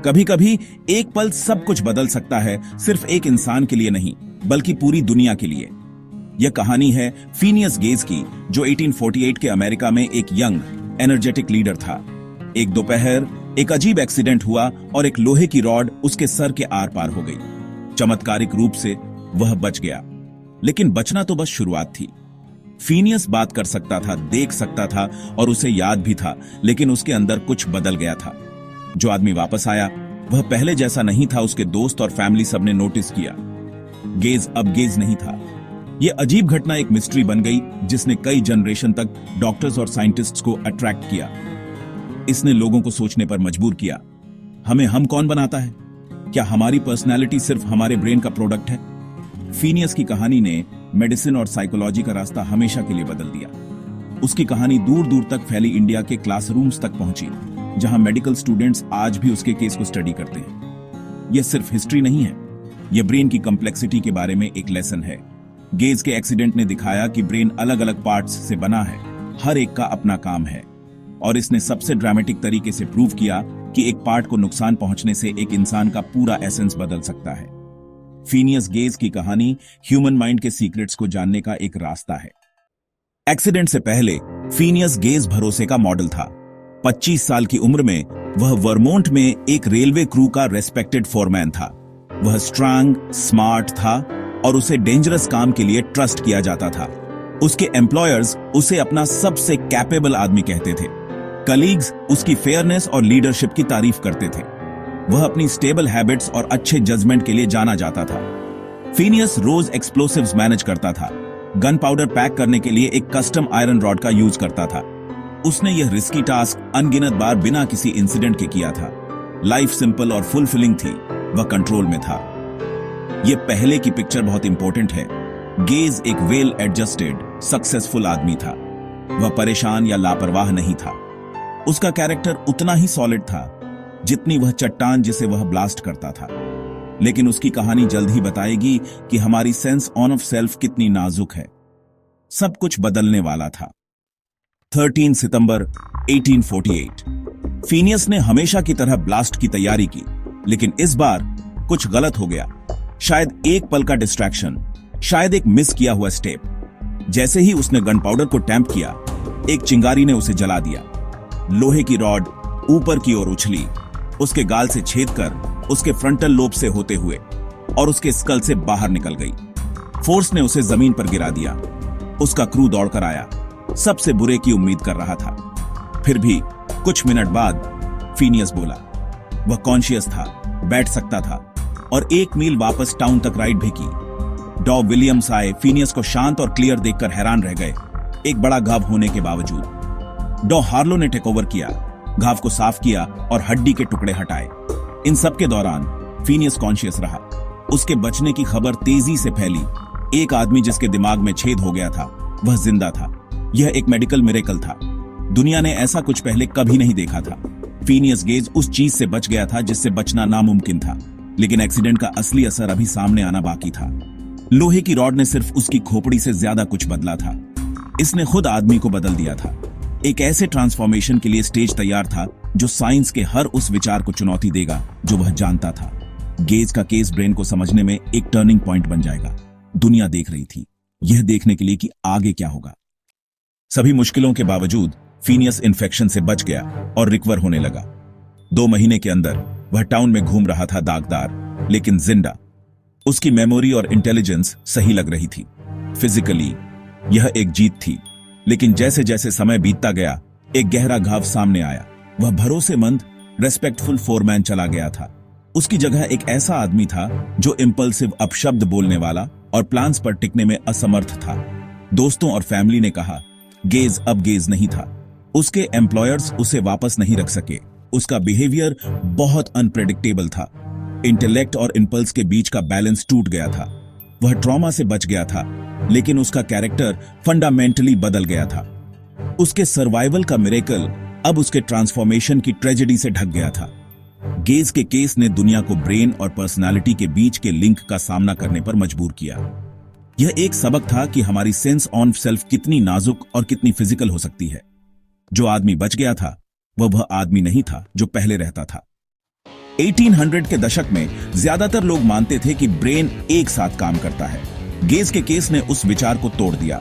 कभी कभी एक पल सब कुछ बदल सकता है, सिर्फ एक इंसान के लिए नहीं बल्कि पूरी दुनिया के लिए। यह कहानी है फिनियस गेज की, जो 1848 के अमेरिका में एक यंग एनर्जेटिक लीडर था। एक दोपहर एक अजीब एक्सीडेंट हुआ और एक लोहे की रॉड उसके सर के आर पार हो गई। चमत्कारिक रूप से वह बच गया, लेकिन बचना तो बस शुरुआत थी। फिनियस बात कर सकता था, देख सकता था और उसे याद भी था, लेकिन उसके अंदर कुछ बदल गया था। जो आदमी वापस आया वह पहले जैसा नहीं था। उसके दोस्त और फैमिली सबने नोटिस किया, गेज अब गेज नहीं था। यह अजीब घटना एक मिस्ट्री बन गई जिसने कई जनरेशन तक डॉक्टर्स और साइंटिस्ट्स को अट्रैक्ट किया। इसने लोगों को सोचने पर मजबूर किया, हमें हम कौन बनाता है? क्या हमारी पर्सनैलिटी सिर्फ हमारे ब्रेन का प्रोडक्ट है? फिनियस की कहानी ने मेडिसिन और साइकोलॉजी का रास्ता हमेशा के लिए बदल दिया। उसकी कहानी दूर दूर तक फैली, इंडिया के क्लासरूम्स तक पहुंची, जहां मेडिकल स्टूडेंट्स आज भी उसके केस को स्टडी करते हैं। यह सिर्फ हिस्ट्री नहीं है, यह ब्रेन की कॉम्प्लेक्सिटी के बारे में एक लेसन है। गेज के एक्सीडेंट ने दिखाया कि ब्रेन अलग अलग पार्ट्स से बना है, हर एक का अपना काम है, और इसने सबसे ड्रामेटिक तरीके से प्रूव किया कि एक पार्ट को नुकसान पहुंचने से एक इंसान का पूरा एसेंस बदल सकता है। फिनियस गेज की कहानी ह्यूमन माइंड के सीक्रेट्स को जानने का एक रास्ता है। एक्सीडेंट से पहले फिनियस गेज भरोसे का मॉडल था। 25 साल की उम्र में वह वर्मोंट में एक रेलवे क्रू का रेस्पेक्टेड फोरमैन था। वह स्ट्रांग, स्मार्ट था और उसे डेंजरस काम के लिए ट्रस्ट किया जाता था। उसके एम्प्लॉयर्स उसे अपना सबसे कैपेबल आदमी कहते थे। कलीग्स उसकी फेयरनेस और लीडरशिप की तारीफ करते थे। वह अपनी स्टेबल हैबिट्स और अच्छे जजमेंट के लिए जाना जाता था। फिनियस रोज एक्सप्लोसिव्स मैनेज करता था। गन पाउडर पैक करने के लिए एक कस्टम आयरन रॉड का यूज करता था। उसने यह रिस्की टास्क अनगिनत बार बिना किसी इंसिडेंट के किया था। लाइफ सिंपल और फुलफिलिंग थी, वह कंट्रोल में था। यह पहले की पिक्चर बहुत इंपॉर्टेंट है। गेज एक वेल एडजस्टेड, सक्सेसफुल आदमी था। वह परेशान या लापरवाह नहीं था। उसका कैरेक्टर उतना ही सॉलिड था जितनी वह चट्टान जिसे वह ब्लास्ट करता था। लेकिन उसकी कहानी जल्द ही बताएगी कि हमारी सेंस ऑफ सेल्फ कितनी नाजुक है। सब कुछ बदलने वाला था। 13 सितंबर 1848। फिनियस ने हमेशा की तरह ब्लास्ट की तैयारी की, लेकिन इस बार कुछ गलत हो गया। शायद एक पल का डिस्ट्रैक्शन, शायद एक मिस किया हुआ स्टेप। जैसे ही उसने गन पाउडर को टैंप किया, एक चिंगारी ने उसे जला दिया। लोहे की रॉड ऊपर की ओर उछली, उसके गाल से छेद कर उसके फ्रंटल लोब से होते हुए और उसके स्कल से बाहर निकल गई। फोर्स ने उसे जमीन पर गिरा दिया। उसका क्रू दौड़कर आया, सबसे बुरे की उम्मीद कर रहा था। फिर भी कुछ मिनट बाद फिनियस बोला। वह कॉन्शियस था, बैठ सकता था और 1 मील वापस टाउन तक राइड भी की। डॉ विलियम्स आए, फिनियस को शांत और क्लियर देखकर हैरान रह गए, एक बड़ा घाव होने के बावजूद। डॉ हार्लो ने टेक ओवर किया, घाव को साफ किया और हड्डी के टुकड़े हटाए। इन सब के दौरान फिनियस कॉन्शियस रहा। उसके बचने की खबर तेजी से फैली। एक आदमी जिसके दिमाग में छेद हो गया था, वह जिंदा था। यह एक मेडिकल मिरेकल था। दुनिया ने ऐसा कुछ पहले कभी नहीं देखा था। फिनियस गेज उस चीज से बच गया था जिससे बचना नामुमकिन था, लेकिन एक्सीडेंट का असली असर अभी सामने आना बाकी था। लोहे की रॉड ने सिर्फ उसकी खोपड़ी से ज्यादा कुछ बदला था। इसने खुद आदमी को बदल दिया था। एक ऐसे ट्रांसफॉर्मेशन के लिए स्टेज तैयार था जो साइंस के हर उस विचार को चुनौती देगा जो वह जानता था। गेज का केस ब्रेन को समझने में एक टर्निंग पॉइंट बन जाएगा। दुनिया देख रही थी, यह देखने के लिए कि आगे क्या होगा। सभी मुश्किलों के बावजूद फिनियस इन्फेक्शन से बच गया और रिकवर होने लगा। 2 महीने के अंदर वह टाउन में घूम रहा था, दागदार लेकिन जिंदा। उसकी मेमोरी और इंटेलिजेंस सही लग रही थी। फिजिकली यह एक जीत थी, लेकिन जैसे जैसे समय बीतता गया, एक गहरा घाव सामने आया। वह भरोसेमंद, रेस्पेक्टफुल फोरमैन चला गया था। उसकी जगह एक ऐसा आदमी था जो इंपल्सिव, अपशब्द बोलने वाला और प्लान्स पर टिकने में असमर्थ था। दोस्तों और फैमिली ने कहा, गेज अब गेज नहीं था। उसके एम्प्लॉयर्स उसे वापस नहीं रख सके। उसका बिहेवियर बहुत अनप्रेडिक्टेबल था। इंटेलेक्ट और इंपल्स के बीच का बैलेंस टूट गया था। वह ट्रॉमा से बच गया था, लेकिन उसका कैरेक्टर फंडामेंटली बदल गया था। उसके सर्वाइवल का मिरेकल अब उसके ट्रांसफॉर्मेशन की ट्रेजेडी से ढक गया था। गेज के केस ने दुनिया को ब्रेन और पर्सनालिटी के बीच के लिंक का सामना करने पर मजबूर किया। यह एक सबक था कि हमारी सेंस ऑफ सेल्फ कितनी नाजुक और कितनी फिजिकल हो सकती है। जो आदमी बच गया था वह आदमी नहीं था जो पहले रहता था। 1800 के दशक में ज्यादातर लोग मानते थे कि ब्रेन एक साथ काम करता है। गेज के केस ने उस विचार को तोड़ दिया।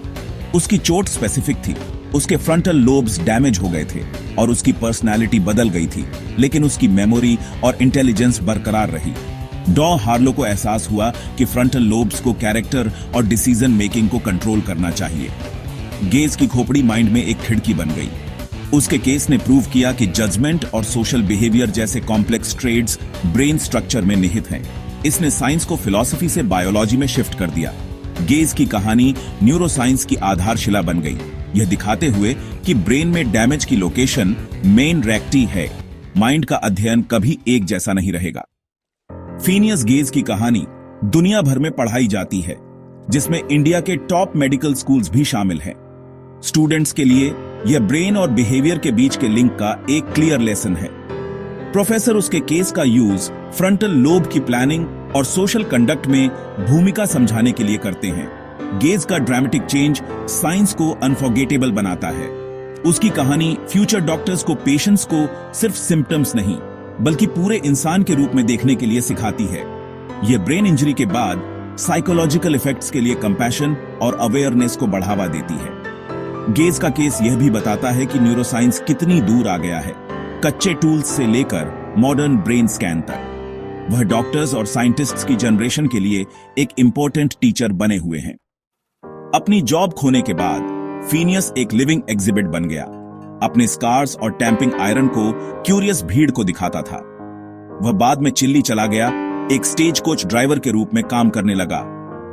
उसकी चोट स्पेसिफिक थी, उसके फ्रंटल लोब्स डैमेज हो गए थे और उसकी पर्सनालिटी बदल गई थी, लेकिन उसकी मेमोरी और इंटेलिजेंस बरकरार रही। डॉ हार्लो को एहसास हुआ कि फ्रंटल लोब्स को कैरेक्टर और डिसीजन मेकिंग को कंट्रोल करना चाहिए। गेज की खोपड़ी माइंड में एक खिड़की बन गई। उसके केस ने प्रूव किया कि जजमेंट और सोशल बिहेवियर जैसे कॉम्प्लेक्स ट्रेड्स ब्रेन स्ट्रक्चर में निहित हैं। इसने साइंस को फिलॉसफी से बायोलॉजी में शिफ्ट कर दिया। गेज की कहानी न्यूरोसाइंस की आधारशिला बन गई, यह दिखाते हुए कि ब्रेन में डैमेज की लोकेशन मेन रेक्टी है। माइंड का अध्ययन कभी एक जैसा नहीं रहेगा। फिनियस गेज की कहानी दुनिया भर में पढ़ाई जाती है, जिसमें इंडिया के टॉप मेडिकल स्कूल्स भी शामिल हैं। स्टूडेंट्स के लिए यह ब्रेन और बिहेवियर के बीच के लिंक का एक क्लियर लेसन है। प्रोफेसर उसके केस का यूज फ्रंटल लोब की प्लानिंग और सोशल कंडक्ट में भूमिका समझाने के लिए करते हैं। गेज का ड्रामेटिक चेंज साइंस को अनफॉरगेटेबल बनाता है। उसकी कहानी फ्यूचर डॉक्टर्स को पेशेंट्स को सिर्फ सिम्टम्स नहीं बल्कि पूरे इंसान के रूप में देखने के लिए सिखाती है। यह ब्रेन इंजरी के बाद साइकोलॉजिकल इफेक्ट्स के लिए कंपैशन और अवेयरनेस को बढ़ावा देती है। गेज का केस यह भी बताता है कि न्यूरोसाइंस कितनी दूर आ गया है, कच्चे टूल्स से लेकर मॉडर्न ब्रेन स्कैन तक। वह डॉक्टर्स और साइंटिस्ट्स की जनरेशन के लिए एक इंपॉर्टेंट टीचर बने हुए हैं। अपनी जॉब खोने के बाद फिनियस एक लिविंग एग्जिबिट बन गया। अपने स्कार्स और टैंपिंग आयरन को क्यूरियस भीड़ को दिखाता था। वह बाद में चिल्ली चला गया, एक स्टेज कोच ड्राइवर के रूप में काम करने लगा,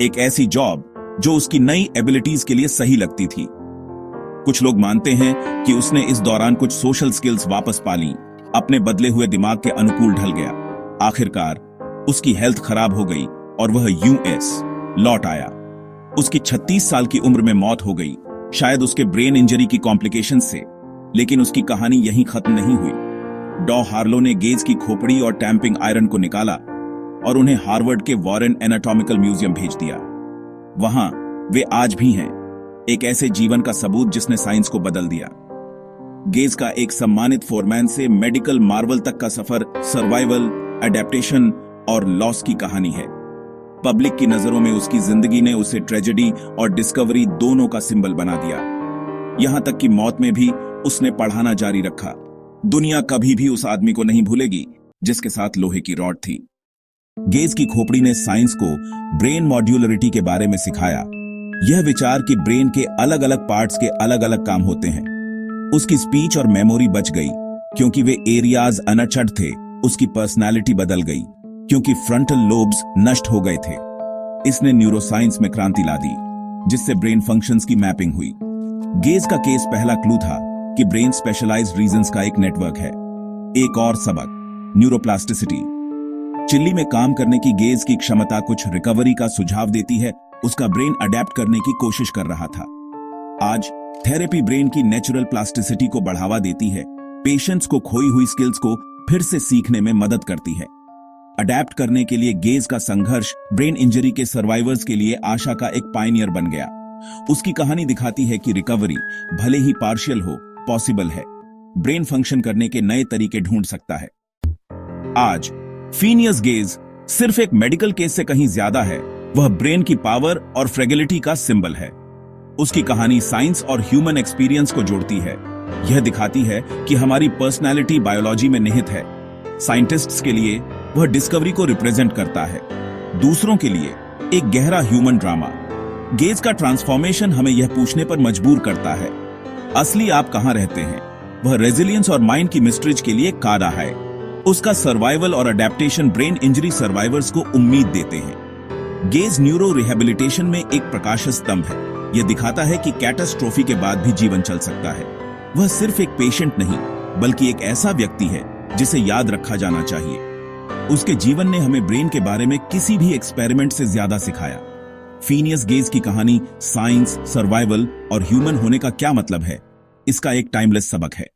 एक ऐसी जॉब जो उसकी नई एबिलिटीज के लिए सही लगती थी। कुछ लोग मानते हैं कि उसने इस दौरान कुछ सोशल स्किल्स वापस पा ली, अपने बदले हुए दिमाग के अनुकूल ढल गया। आखिरकार उसकी हेल्थ खराब हो गई और वह यूएस लौट आया। उसकी 36 साल की उम्र में मौत हो गई, शायद उसके ब्रेन इंजरी की कॉम्प्लिकेशन से। लेकिन उसकी कहानी यहीं खत्म नहीं हुई। डॉ हार्लो ने गेज की खोपड़ी और टैंपिंग आयरन को निकाला और उन्हें हार्वर्ड के वॉरेन एनाटॉमिकल म्यूजियम भेज दिया। वहां वे आज भी हैं, एक ऐसे जीवन का सबूत जिसने साइंस को बदल दिया। गेज का एक सम्मानित फोरमैन से मेडिकल मार्वल तक का सफर सर्वाइवल, एडेप्टेशन और लॉस की कहानी है। पब्लिक की नजरों में उसकी जिंदगी ने उसे ट्रेजेडी और डिस्कवरी दोनों का सिंबल बना दिया। यहां तक कि मौत में भी उसने पढ़ाना जारी रखा। दुनिया कभी भी उस आदमी को नहीं भूलेगी जिसके साथ लोहे की रॉड थी। गेज की खोपड़ी ने साइंस को ब्रेन मॉड्यूलरिटी के बारे में सिखाया, यह विचार कि ब्रेन के अलग अलग पार्ट्स के अलग अलग काम होते हैं। उसकी स्पीच और मेमोरी बच गई क्योंकि वे एरियाज अनअचड थे। उसकी पर्सनालिटी बदल गई क्योंकि फ्रंटल लोब्स नष्ट हो गए थे। इसने न्यूरोसाइंस में क्रांति ला दी, जिससे ब्रेन फंक्शंस की मैपिंग हुई। गेज का केस पहला क्लू था कि ब्रेन स्पेशलाइज्ड रीजंस का एक नेटवर्क है। एक और सबक, न्यूरोप्लास्टिसिटी। चिल्ली में काम करने की गेज की क्षमता कुछ रिकवरी का सुझाव देती है। उसका ब्रेन अडेप्ट करने की कोशिश कर रहा था। आज थेरेपी ब्रेन की नेचुरल प्लास्टिसिटी को बढ़ावा देती है, पेशेंट्स को खोई हुई स्किल्स को फिर से सीखने में मदद करती है। अडेप्ट करने के लिए गेज का संघर्ष ब्रेन इंजरी के सर्वाइवर्स के लिए आशा का एक पायनियर बन गया। उसकी कहानी दिखाती है कि रिकवरी भले ही पार्शियल हो, पॉसिबल है। ब्रेन फंक्शन करने के नए तरीके ढूंढ सकता है। आज फिनियस गेज सिर्फ एक मेडिकल केस से कहीं ज्यादा है। वह ब्रेन की पावर और फ्रेगिलिटी का सिंबल है। उसकी कहानी साइंस और ह्यूमन एक्सपीरियंस को जोड़ती है। यह दिखाती है कि हमारी पर्सनैलिटी बायोलॉजी में निहित है। साइंटिस्ट्स के लिए वह डिस्कवरी को रिप्रेजेंट करता है, दूसरों के लिए एक गहरा ह्यूमन ड्रामा। गेज का ट्रांसफॉर्मेशन हमें यह पूछने पर मजबूर करता है, असली आप कहां रहते हैं? वह रेजिलियंस और माइंड की मिस्ट्रीज के लिए कारा है। उसका सर्वाइवल और अडेप्टेशन ब्रेन इंजरी सर्वाइवर्स को उम्मीद देते हैं। गेज न्यूरो रिहेबिलिटेशन में एक प्रकाश स्तंभ है। यह दिखाता है कि कैटास्ट्रोफी के बाद भी जीवन चल सकता है। वह सिर्फ एक पेशेंट नहीं बल्कि एक ऐसा व्यक्ति है जिसे याद रखा जाना चाहिए। उसके जीवन ने हमें ब्रेन के बारे में किसी भी एक्सपेरिमेंट से ज्यादा सिखाया। फिनियस गेज की कहानी साइंस, सर्वाइवल और ह्यूमन होने का क्या मतलब है, इसका एक टाइमलेस सबक है।